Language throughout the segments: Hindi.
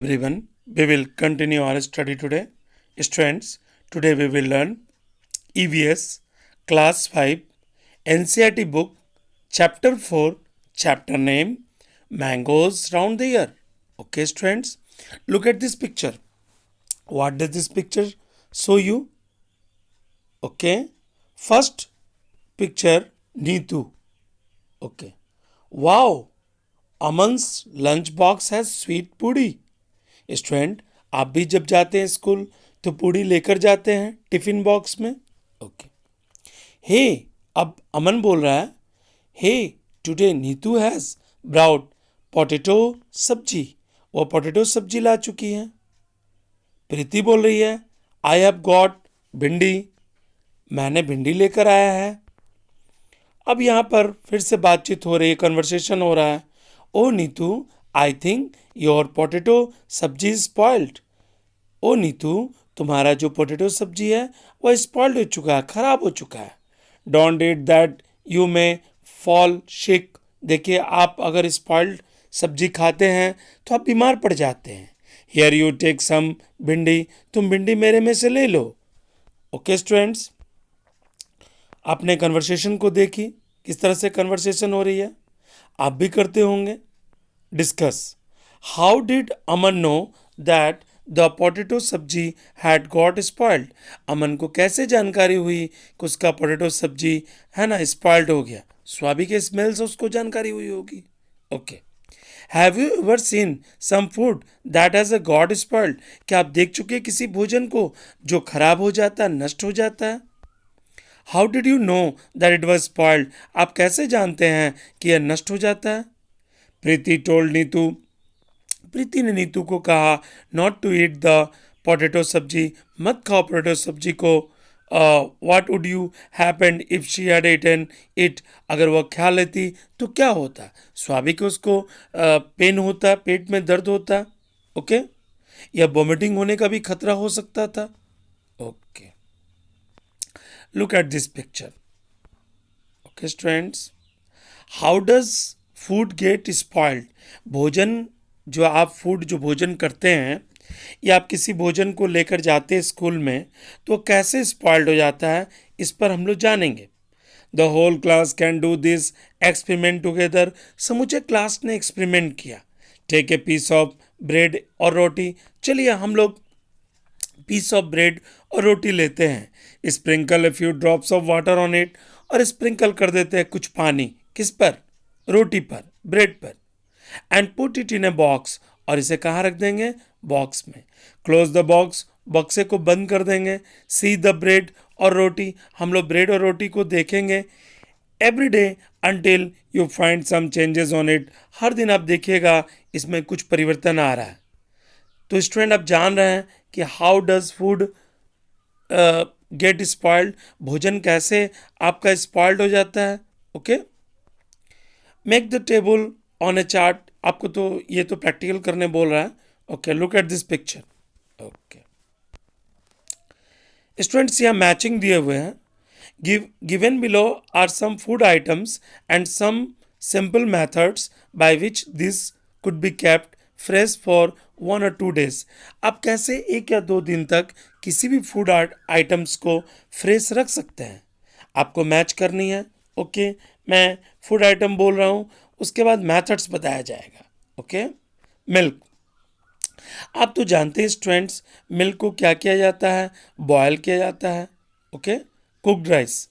Everyone, we will continue our study today. Students, today we will learn EVS Class 5 NCERT book Chapter 4 Chapter name Mangoes Round the Year. Okay, students, look at this picture. What does this picture show you? Okay, first picture Neetu. Okay, wow, Aman's lunch box has sweet puri. Student, आप भी जब जाते हैं स्कूल तो पूड़ी लेकर जाते हैं टिफिन बॉक्स में। ओके, हे, अब अमन बोल रहा है, hey, today Neetu has brought potato sabzi. वो पोटैटो सब्जी ला चुकी है। प्रीति बोल रही है, आई हैव गॉट भिंडी। मैंने भिंडी लेकर आया है। अब यहाँ पर फिर से बातचीत हो रही है, कन्वर्सेशन हो रहा है। Oh Neetu, I think your potato sabzi is spoiled. Oh Neetu, तुम्हारा जो पोटैटो सब्जी है वह स्पॉइल्ड हो चुका है, खराब हो चुका है। Don't eat that, you may fall sick. देखिए, आप अगर स्पॉइल्ड सब्जी खाते हैं तो आप बीमार पड़ जाते हैं। हियर यू टेक सम भिंडी, तुम भिंडी मेरे में से ले लो। ओके स्टूडेंट्स, आपने कन्वर्सेशन को देखी, किस तरह से कन्वर्सेशन हो रही है, आप भी करते होंगे। Discuss, how did Aman know that the potato सब्जी हैड गॉट स्पॉइल्ड। अमन को कैसे जानकारी हुई कि उसका पोटैटो सब्जी है ना स्पॉइल्ड हो गया। स्वाभाविक के स्मेल से उसको जानकारी हुई होगी। Okay, have you ever seen some food that has a got spoiled. क्या आप देख चुके हैं किसी भोजन को जो खराब हो जाता है, नष्ट हो जाता है। How did you know that it was spoiled. आप कैसे जानते हैं कि यह नष्ट हो जाता है। प्रीति टोल्ड नीतू, प्रीति ने नीतू को कहा, not to eat the potato sabzi, मत खाओ पोटैटो सब्जी को। What would you happened if she had eaten it. अगर वह खा लेती तो क्या होता। स्वाभाविक उसको पेन होता, पेट में दर्द होता। ओके, या वॉमिटिंग होने का भी खतरा हो सकता था। Okay, look at this picture. Okay students, how does food get spoiled. भोजन जो आप फूड जो भोजन करते हैं या आप किसी भोजन को लेकर जाते हैं स्कूल में तो कैसे स्पॉइल्ड हो जाता है, इस पर हम लोग जानेंगे। The whole class can do this experiment together. समूचे क्लास ने एक्सपेरिमेंट किया। Take a piece of bread और रोटी। चलिए हम लोग पीस ऑफ ब्रेड और रोटी लेते हैं। Sprinkle a few drops of water on it, और स्प्रिंकल कर देते हैं कुछ पानी, किस पर, रोटी पर, ब्रेड पर। And put it in a box, और इसे कहाँ रख देंगे, बॉक्स में। क्लोज द बॉक्स, बक्से को बंद कर देंगे। सी द ब्रेड और रोटी, हम लोग ब्रेड और रोटी को देखेंगे। Every day until you find some changes on it, हर दिन आप देखिएगा इसमें कुछ परिवर्तन आ रहा है। तो स्टूडेंट, आप जान रहे हैं कि how does food get spoiled, भोजन कैसे आपका स्पॉइल्ड हो जाता है। Okay, make the table on a chart. आपको तो ये तो प्रैक्टिकल करने बोल रहा है। Okay, look at this picture. Okay students, यहाँ मैचिंग दिए हुए हैं। Given below are some food items and some simple methods by which this could be kept fresh for 1 or 2 days। आप कैसे 1 या 2 दिन तक किसी भी फूड आइटम्स को फ्रेश रख सकते हैं, आपको मैच करनी है। ओके, मैं फूड आइटम बोल रहा हूँ, उसके बाद मेथड्स बताया जाएगा। ओके, मिल्क, आप तो जानते हैं स्टूडेंट्स, मिल्क को क्या किया जाता है, बॉयल किया जाता है। Okay, cooked rice,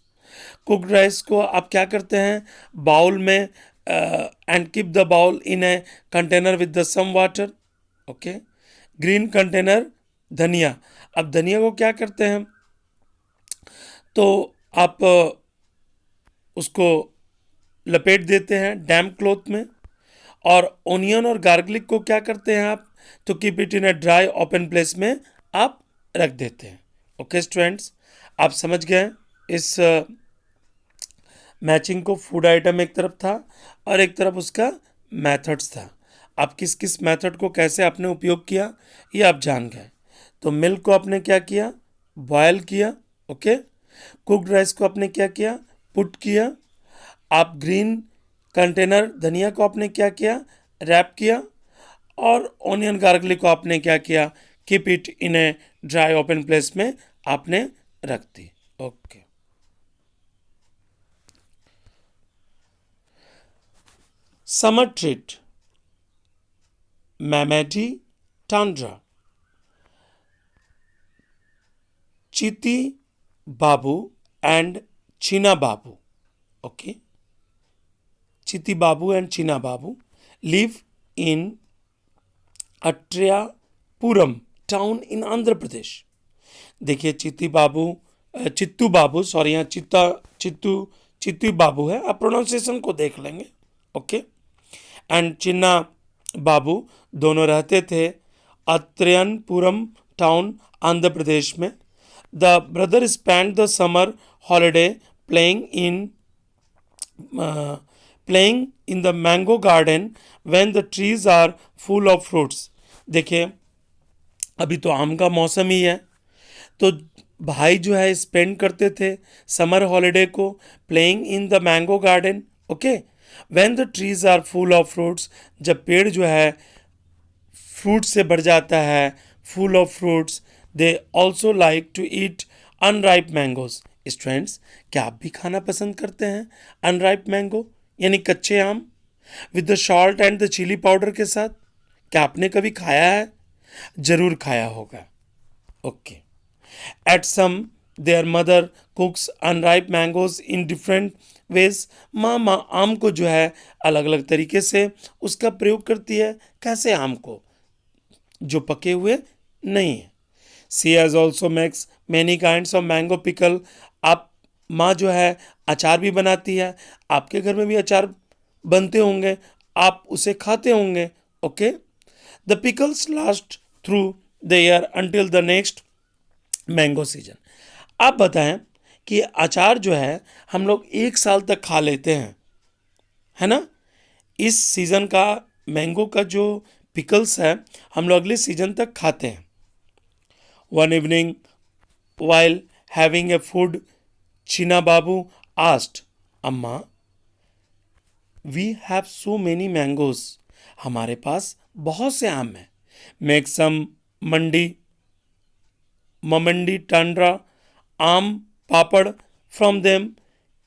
cooked rice को आप क्या करते हैं, बाउल में and keep the bowl in a container with the some water. Okay, green container, धनिया, अब धनिया को क्या करते हैं, तो आप उसको लपेट देते हैं डैम्प क्लॉथ में। और ओनियन और गार्लिक को क्या करते हैं आप, तो keep it in a dry open place में आप रख देते हैं। ओके स्टूडेंट्स, आप समझ गए इस मैचिंग को। फूड आइटम एक तरफ था और एक तरफ उसका मेथड्स था। आप किस किस मेथड को कैसे आपने उपयोग किया ये आप जान गए। तो मिल्क को आपने क्या किया, बॉयल किया। ओके, कुक्ड राइस को आपने क्या किया, पुट किया। आप ग्रीन कंटेनर धनिया को आपने क्या किया, रैप किया। और ऑनियन गार्लिक को आपने क्या किया, keep it in a dry open place में आपने रख दी। Okay. Summer treat, Mamidi Tandra, Chitti Babu and China Babu. Okay, Chitti Babu and China Babu live in Atreyapuram town in Andhra Pradesh. देखिए चित्तू बाबू, सॉरी यहाँ चित्तू बाबू है, आप प्रोनाउंसिएशन को देख लेंगे। ओके, एंड चिन्ना बाबू दोनों रहते थे अत्रियनपुरम टाउन आंध्र प्रदेश में। The brother spend the summer holiday playing in the mango garden when the trees are full of fruits. देखिए अभी तो आम का मौसम ही है, तो भाई जो है स्पेंड करते थे समर हॉलीडे को playing in the mango garden. Okay, when the trees are full of fruits, जब पेड़ जो है फ्रूट से भर जाता है, full of fruits, they also like to eat unripe mangoes. Students, क्या आप भी खाना पसंद करते हैं अनराइप मैंगो यानी कच्चे आम, with the salt and the chili powder के साथ? क्या आपने कभी खाया है? जरूर खाया होगा। Okay, at some their mother cooks unripe mangoes in different ways. माँ आम को जो है अलग अलग तरीके से उसका प्रयोग करती है। कैसे आम को जो पके हुए नहीं है। She has also makes many kinds of mango pickle. आप माँ जो है अचार भी बनाती है, आपके घर में भी अचार बनते होंगे, आप उसे खाते होंगे। Okay, the pickles last through the year until the next mango season. आप बताएं कि अचार जो है हम लोग 1 साल तक खा लेते हैं, है ना। इस सीजन का मैंगो का जो पिकल्स है हम लोग अगले सीजन तक खाते हैं। One evening while having a food, China Babu asked, अम्मा, we have so many mangoes. हमारे पास बहुत से आम हैं। Make some ममंडी टांड्रा आम पापड़ from them।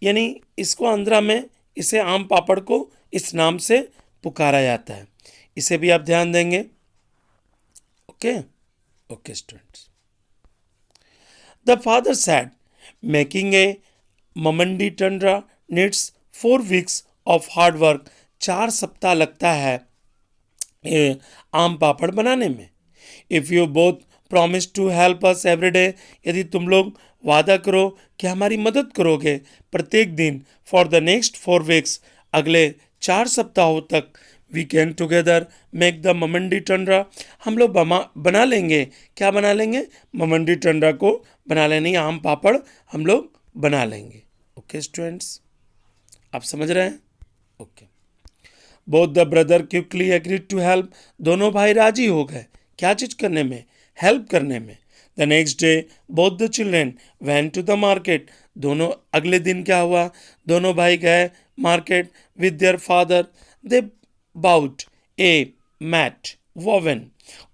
यानी इसको आंध्रा में इसे आम पापड़ को इस नाम से पुकारा जाता है। इसे भी आप ध्यान देंगे। Okay okay students. The father said, making a mamandi tundra needs 4 weeks of hard work। 4 सप्ताह लगता है आम पापड़ बनाने में। If you both promise to help us every day, यदि तुम लोग वादा करो कि हमारी मदद करोगे प्रत्येक दिन for the next 4 weeks, अगले 4 सप्ताहों तक, we can together make the Mamidi Tandra. हम लोग बना लेंगे। क्या बना लेंगे? ममंडी टंडरा को बना लेंगे, आम पापड़ हम लोग बना लेंगे। ओके स्टूडेंट्स, आप समझ रहे हैं? Okay. Both the brother quickly agreed to help. दोनों भाई राजी हो गए क्या चीज करने में? हेल्प करने में। The next day both the children went to the market. दोनों अगले दिन क्या हुआ? दोनों भाई गए market with their father. They bought a mat woven.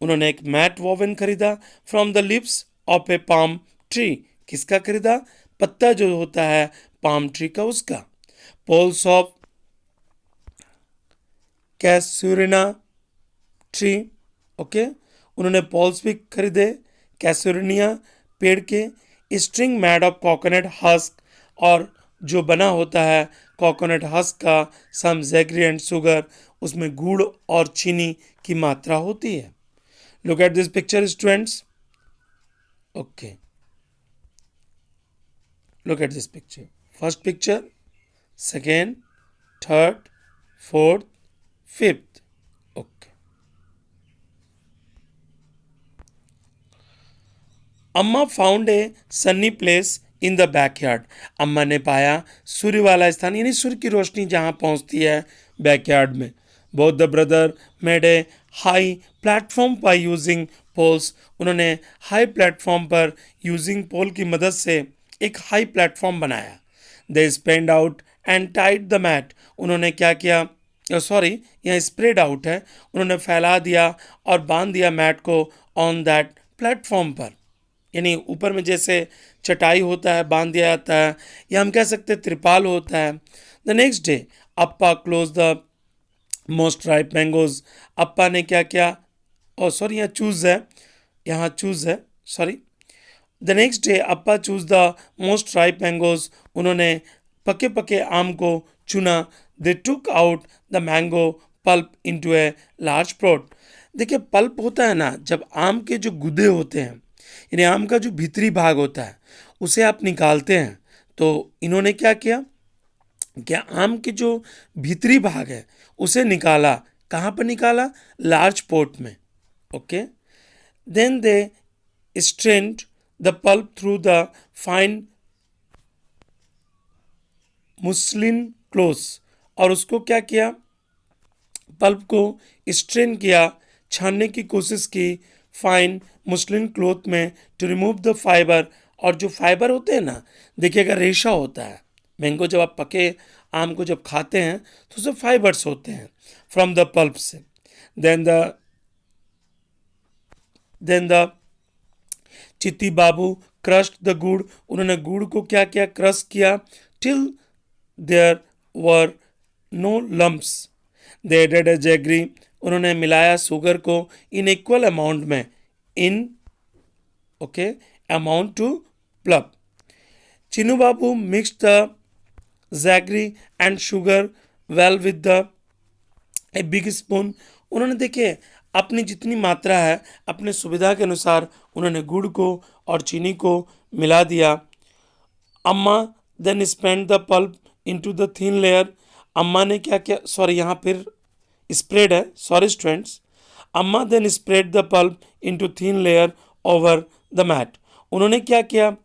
उन्होंने एक मैट वोवन खरीदा from the lips of a palm tree. किसका खरीदा? पत्ता जो होता है पाम ट्री का, उसका। Poles of casuarina tree. Okay, उन्होंने पोल्स भी खरीदे कैसुरिनिया पेड़ के। String made of coconut husk, और जो बना होता है कोकोनट हस्क का, सम जैगरी एंड शुगर, उसमें गुड़ और चीनी की मात्रा होती है। Look at this picture students. Okay, look at this picture. First picture, second, third, fourth, fifth. Okay. अम्मा found a Sunny place in the backyard. अम्मा ने पाया सूर्य वाला स्थान, यानी सूर्य की रोशनी जहाँ पहुँचती है बैकयार्ड में। Both the brother made a high platform by using poles. उन्होंने हाई प्लेटफॉर्म पर यूजिंग पोल की मदद से एक हाई प्लेटफॉर्म बनाया। They spend out and tied the mat. उन्होंने क्या किया? सॉरी, यहाँ स्प्रेड आउट है, उन्होंने फैला दिया और बांध दिया मैट को ऑन दैट प्लेटफॉर्म पर, यानी ऊपर में जैसे चटाई होता है बांध दिया जाता है, या हम कह सकते हैं त्रिपाल होता है। द नेक्स्ट डे अप्पा क्लोज the most ripe mangoes. Appa ने क्या किया, ओ सॉरी यहाँ चूज है, यहाँ चूज है, sorry. The next day Appa choose the most ripe mangoes. उन्होंने पके पके आम को चुना। They took out the mango pulp into a large pot. देखिए पल्प होता है ना, जब आम के जो गुदे होते हैं, यानी आम का जो भीतरी भाग होता है उसे आप निकालते हैं, तो इन्होंने क्या किया, क्या आम के जो भीतरी भाग है उसे निकाला। कहाँ पर निकाला, लार्ज पॉट में। Okay, then they strained the pulp through the fine muslin cloths. और उसको क्या किया, पल्प को स्ट्रेन किया, छानने की कोशिश की फाइन मुस्लिन क्लोथ में टू रिमूव द फाइबर। और जो फाइबर होते हैं ना, देखिएगा रेशा होता है, मैंगो जब आप पके आम को जब खाते हैं तो उससे फाइबर्स होते हैं फ्रॉम द पल्प से। देन द चित्ती बाबू क्रश्ड द गुड़। उन्होंने गुड़ को क्या किया, क्रश किया till there were no lumps. They added a jaggery. उन्होंने मिलाया शुगर को इन इक्वल अमाउंट में, in okay amount to pulp. Chinnu Babu mix the jaggery and sugar well with the a big spoon. उन्होंने देखिए अपनी जितनी मात्रा है अपने सुविधा के अनुसार उन्होंने गुड़ को और चीनी को मिला दिया। Amma then spend the pulp into the thin layer. अम्मा ने क्या किया, सॉरी यहाँ फिर स्प्रेड है, sorry students. Amma then spread the pulp into thin layer over the mat. उन्होंने क्या किया,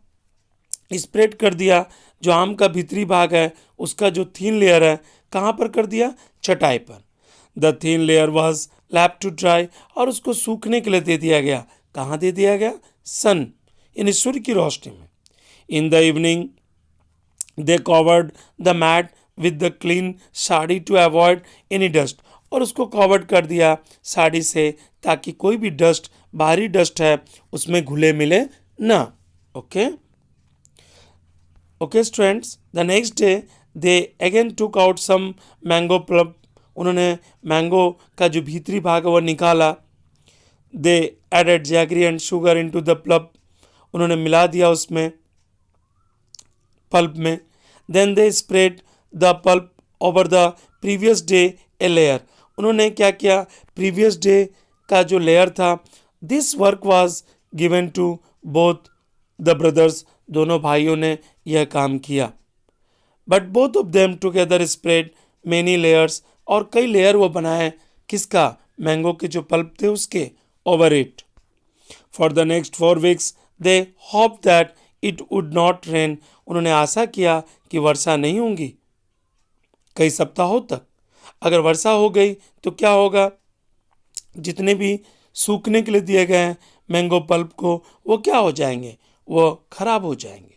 स्प्रेड कर दिया जो आम का भीतरी भाग है उसका जो थिन लेयर है, कहाँ पर कर दिया, चटाई पर। The thin layer was left to dry. और उसको सूखने के लिए दे दिया गया, कहाँ दे दिया गया, सन, यानी सूर्य की रोशनी में। In the evening they covered the mat with the clean sari to avoid any dust. और उसको कवर्ड कर दिया साड़ी से ताकि कोई भी डस्ट, बाहरी डस्ट है उसमें घुले मिले ना। Okay okay students, the next day they again took out some mango pulp. उन्होंने मैंगो का जो भीतरी भाग है वो निकाला। They added jaggery and sugar into the pulp. उन्होंने मिला दिया उसमें पल्प में। Then they spread the pulp over the previous day a layer. उन्होंने क्या किया, प्रीवियस डे का जो लेयर था, this work was given to both the brothers. दोनों भाइयों ने यह काम किया। But both of them together spread many layers. और कई लेयर वो बनाए, किसका, मैंगो के जो पल्प थे उसके, over it. For the next 4 weeks they hope that it would not rain. उन्होंने आशा किया कि वर्षा नहीं होगी कई सप्ताहों तक। अगर वर्षा हो गई तो क्या होगा, जितने भी सूखने के लिए दिए गए हैं मैंगो पल्प को वो क्या हो जाएंगे, वो खराब हो जाएंगे।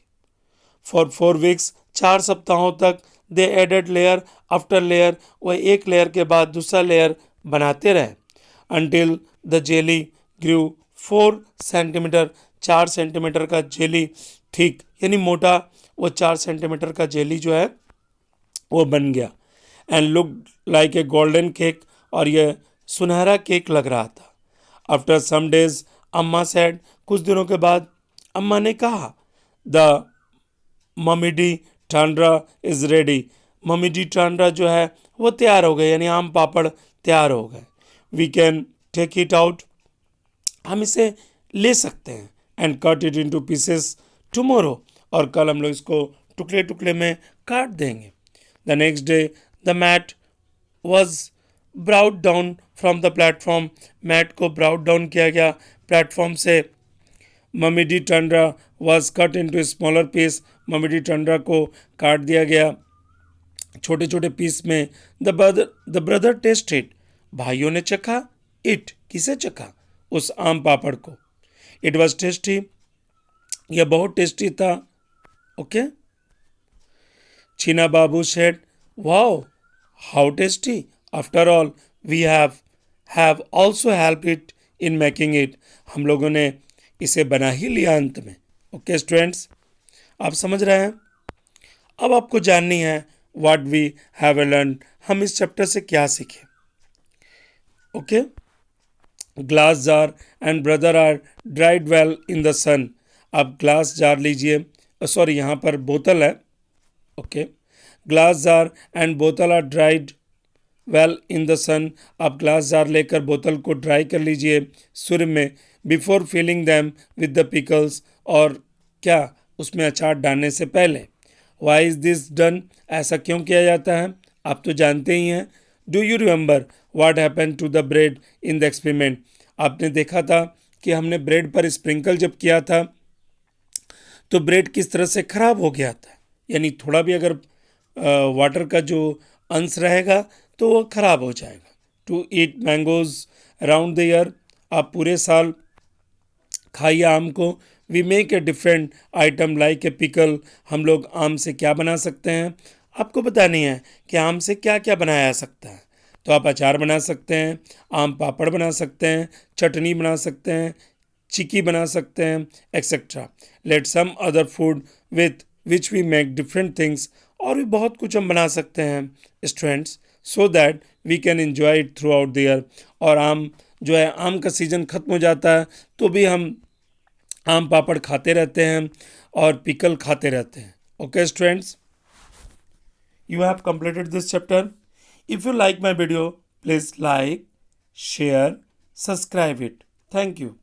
फॉर 4 weeks 4 सप्ताहों तक they added layer after layer. वह एक लेयर के बाद दूसरा लेयर बनाते रहे। Until the jelly grew 4 centimetre. 4 centimetre का जेली थिक, यानी मोटा, वो 4 सेंटीमीटर का जेली जो है वो बन गया। And look like a golden cake. और यह सुनहरा केक लग रहा था। After some days Amma said. कुछ दिनों के बाद अम्मा ने कहा, the Mamidi Tandra is ready. Mamidi Tandra जो है वो तैयार हो गए, यानी आम पापड़ तैयार हो गए। We can take it out. हम इसे ले सकते हैं। And cut it into pieces tomorrow. और कल हम लोग इसको टुकड़े टुकड़े में काट देंगे। The next day the mat was brought down from the platform. Mat को ब्राउट डाउन किया गया प्लेटफॉर्म से। Mamidi Tandra was cut into smaller piece. Mamidi Tandra को काट दिया गया छोटे छोटे पीस में। The brother tasted. भाइयों ने चखा। इट, किसे चखा, उस आम पापड़ को। It was tasty. यह बहुत टेस्टी था। Okay, China Babu said, wow how tasty. After all we have also help it in making it, हम लोगों ने इसे बना ही लिया अंत में। ओके स्टूडेंट्स, आप समझ रहे हैं। अब आपको जाननी है व्हाट वी हैव लर्न, हम इस चैप्टर से क्या सीखे। Okay, glass jar and brother are dried well in the sun. आप ग्लास जार लीजिए, सॉरी यहाँ पर बोतल है। ओके, ग्लास जार एंड बोतल are dried well in the sun. आप ग्लास जार लेकर बोतल को ड्राई कर लीजिए सूर्य में, before filling them with the pickles, और क्या उसमें अचार डालने से पहले। वाई इज़ दिस डन, ऐसा क्यों किया जाता है, आप तो जानते ही हैं। Do you remember what happen to the bread in the experiment. आपने देखा था कि हमने ब्रेड पर स्प्रिंकल जब किया था तो ब्रेड किस तरह से ख़राब हो गया था, यानी थोड़ा भी अगर वाटर का जो अंश रहेगा तो वो ख़राब हो जाएगा। To eat mangoes around the year, आप पूरे साल खाइए आम को। We make a different item like a pickle, हम लोग आम से क्या बना सकते हैं, आपको बतानी है कि आम से क्या क्या बनाया जा सकता है। तो आप अचार बना सकते हैं, आम पापड़ बना सकते हैं, चटनी बना सकते हैं, चिक्की बना सकते हैं, etcetera. Let some other food with which we make different things, और भी बहुत कुछ हम बना सकते हैं students, so that we can enjoy it throughout the year. और आम जो है, आम का सीज़न ख़त्म हो जाता है तो भी हम आम पापड़ खाते रहते हैं और पिकल खाते रहते हैं। Okay students, you have completed this chapter. If you like my video, please like, share, subscribe it. Thank you.